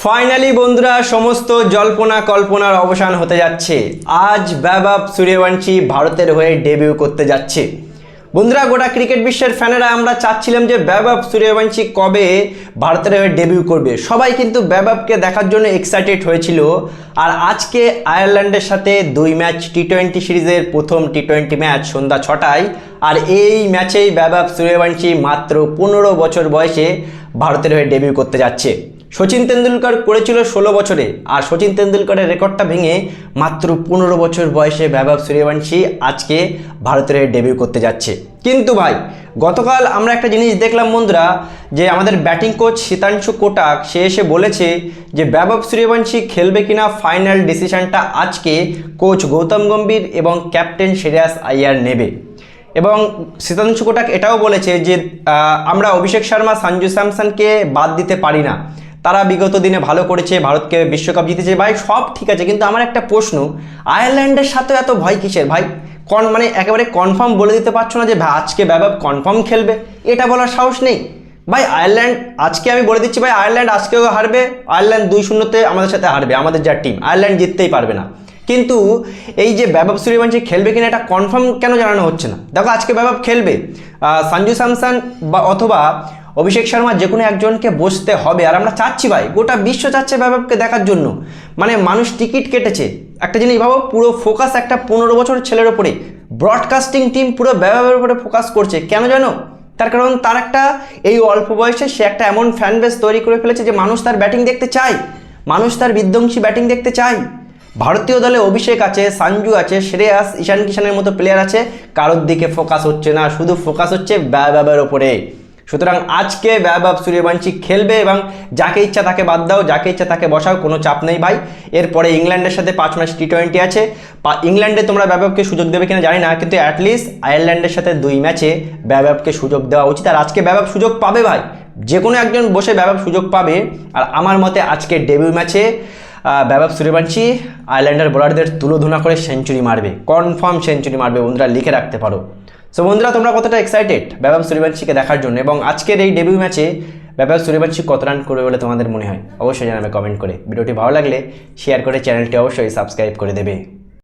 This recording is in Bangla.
ফাইনালি বন্ধুরা সমস্ত জল্পনা কল্পনার অবসান হতে যাচ্ছে। আজ বৈভব সূর্যবংশী ভারতের হয়ে ডেবিউ করতে যাচ্ছে। বন্ধুরা গোটা ক্রিকেট বিশ্বের ফ্যানেরা আমরা চাচ্ছিলাম যে বৈভব সূর্যবংশী কবে ভারতের হয়ে ডেবিউ করবে। সবাই কিন্তু বৈভবকে দেখার জন্য এক্সাইটেড হয়েছিল। আর আজকে আয়ারল্যান্ডের সাথে 2 ম্যাচ টি-20 সিরিজের প্রথম টি-20 ম্যাচ সন্ধ্যা 6টায়। আর এই ম্যাচেই বৈভব সূর্যবংশী মাত্র 15 বছর বয়সে ভারতের হয়ে ডেবিউ করতে যাচ্ছে। সচিন তেন্ডুলকর করেছিল 16 বছরে, আর সচিন তেন্ডুলকরের রেকর্ডটা ভেঙে মাত্র 15 বছর বয়সে বৈভব সূর্যবংশী আজকে ভারতের হয়ে ডেবিউ করতে যাচ্ছে। কিন্তু ভাই গতকাল আমরা একটা জিনিস দেখলাম বন্ধুরা, যে আমাদের ব্যাটিং কোচ শীতাংশু কোটাক সে এসে বলেছে যে বৈভব সূর্যবংশী খেলবে কিনা ফাইনাল ডিসিশনটা আজকে কোচ গৌতম গম্ভীর এবং ক্যাপ্টেন শ্রেয়াস আইয়ার নেবে। এবং শীতাংশু কোটাক এটাও বলেছে যে আমরা অভিষেক শর্মা সঞ্জু স্যামসনকে বাদ দিতে পারি না, তারা বিগত দিনে ভালো করেছে, ভারতকে বিশ্বকাপ জিতেছে। ভাই সব ঠিক আছে, কিন্তু আমার একটা প্রশ্ন, আয়ারল্যান্ডের সাথে এত ভয় কিসের ভাই? মানে একেবারে কনফার্ম বলে দিতে পারছো না যে ভাই আজকে বৈভব কনফার্ম খেলবে? এটা বলার সাহস নেই ভাই। আয়ারল্যান্ড আজকে আমি বলে দিচ্ছি ভাই, আয়ারল্যান্ড আজকেও হারবে। আয়ারল্যান্ড 2-0-তে আমাদের সাথে হারবে, আমাদের যা টিম, আয়ারল্যান্ড জিততেই পারবে না। কিন্তু এই যে বৈভব সূর্যবংশী খেলবে কিনা এটা কনফার্ম কেন জানানো হচ্ছে না? দেখো আজকে বৈভব খেলবে, সঞ্জু স্যামসন বা অথবা অভিষেক শর্মা যে কোনো একজনকে বসতে হবে। আর আমরা চাচ্ছি ভাই, গোটা বিশ্ব চাচ্ছে বৈভবকে দেখার জন্য। মানে মানুষ টিকিট কেটেছে। একটা জিনিস ভাবো, পুরো ফোকাস একটা 15 বছর ছেলের ওপরে, ব্রডকাস্টিং টিম পুরো বৈভবের উপরে ফোকাস করছে। কেন জানো? তার কারণ তার একটা এই অল্প বয়সে সে একটা এমন ফ্যান বেস তৈরি করে ফেলেছে যে মানুষ তার ব্যাটিং দেখতে চায়, মানুষ তার বিধ্বংসী ব্যাটিং দেখতে চায়। ভারতীয় দলে অভিষেক আছে, সঞ্জু আছে, শ্রেয়াস, ঈশান কিষানের মতো প্লেয়ার আছে, কারোর দিকে ফোকাস হচ্ছে না, শুধু ফোকাস হচ্ছে বৈভবের ওপরে। সুতরাং আজকে বৈভব সূর্যবংশী খেলবে এবং যাকে ইচ্ছা তাকে বাদ দাও, যাকে ইচ্ছা তাকে বসাও, কোনো চাপ নেই ভাই। এরপরে ইংল্যান্ডের সাথে 5 ম্যাচ টি-20 আছে। ইংল্যান্ডে তোমরা বৈভবকে সুযোগ দেবে কিনা জানি না, কিন্তু অ্যাটলিস্ট আয়ারল্যান্ডের সাথে 2 ম্যাচে বৈভবকে সুযোগ দেওয়া উচিত। আর আজকে বৈভব সুযোগ পাবে ভাই, যে কোনো একজন বসে বৈভব সুযোগ পাবে। আর আমার মতে আজকে ডেবিউ ম্যাচে বৈভব সূর্যবংশী আয়ারল্যান্ডের বোলারদের তুলোধুনা করে সেঞ্চুরি মারবে, কনফার্ম সেঞ্চুরি মারবে। বন্ধুরা লিখে রাখতে পারো। সো বন্ধুরা তোমরা কতটা এক্সাইটেড বৈভব সূর্যবংশীকে দেখার জন্য, এবং আজকের এই ডেবিউ ম্যাচে বৈভব সূর্যবংশী কত রান করবে বলে তোমাদের মনে হয়? অবশ্যই জানাবে কমেন্ট করে। ভিডিওটি ভালো লাগলে শেয়ার করে চ্যানেলটি অবশ্যই সাবস্ক্রাইব করে দেবে।